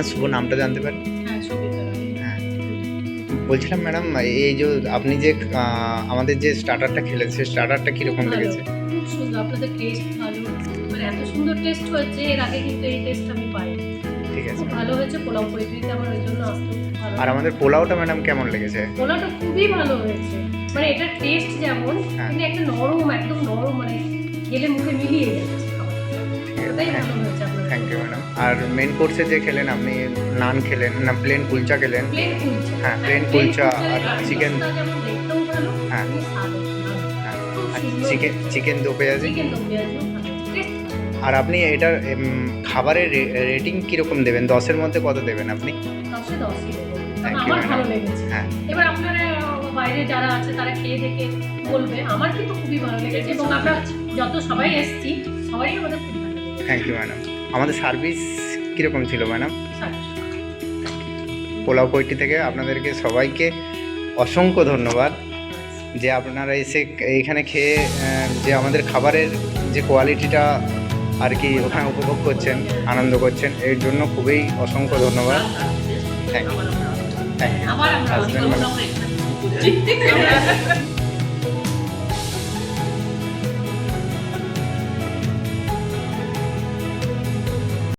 আপনার শুভ নামটা জানতে পারি? হ্যাঁ, সুবিধা হবে। হ্যাঁ, বলছিলাম ম্যাডাম, এই যে আপনি যে আমাদের যে স্টার্টারটা খেলেন, সেই স্টার্টারটা কীরকম ভালো, লেগেছে? খুব সুন্দর। আপনাদের টেস্ট ভালো। মানে এত সুন্দর টেস্ট হয়েছে, এর আগে কিন্তু এই টেস্ট আমি পাইনি। ঠিক আছে। খুব ভালো হয়েছে। পোলাও পঁয়ত্রিশে আমার ওই জন্য আসতে খুব ভালো আর আমাদের পোলাওটা ম্যাডাম কেমন লেগেছে? পোলাওটা খুবই ভালো হয়েছে। মানে এটার টেস্ট যেমন, হ্যাঁ। কিন্তু একটা নরম, একদম নরম, মানে খেলে মুখে মিলিয়ে যাচ্ছে খাবারটা। ওটাই ভালো হয়েছে আপনাদের। Thank you madam. আর মেন কোর্সে যে খেলেন আপনি, নান খেলেন না প্লেন কুলচা খেলেন? প্লেন কুলচা। হ্যাঁ, প্লেন কুলচা আর চিকেন। রসটা যেমন দেখতেও ভালো, হ্যাঁ। তেমনি স্বাদও ভালো। হ্যাঁ, খুব আর সুন্দর। চিকেন দো পেঁয়াজি। চিকেন দো পেঁয়াজিও ভালো। টেস্ট ভালো। আর আপনি এটার খাবারের রেটিং কীরকম দেবেন? 10-এর মধ্যে কত দেবেন আপনি? 10-এ 10ই দেবো। Thank কারণ you, আমার madam. ভালো লেগেছে। হ্যাঁ। এবার আপনারা বাইরে যারা আছে তারা খেয়ে দেখে বলবে। আমার কিন্তু খুবই ভালো লেগেছে এবং আমরা যত সবাই এসেছি সবারই আমাদের খুব ভালো লেগেছে। Thank you madam. আমাদের সার্ভিস কীরকম ছিল ম্যাডাম? সার্ভিস। পোলাও পৈটি থেকে আপনাদেরকে সবাইকে অসংখ্য ধন্যবাদ যে আপনারা এসে এইখানে খেয়ে যে আমাদের খাবারের যে কোয়ালিটিটা আর কি ওখানে উপভোগ করছেন, আনন্দ করছেন, এর জন্য খুবই অসংখ্য ধন্যবাদ। Thank you. আবার আমরা আসবেন ম্যাডাম। অনেক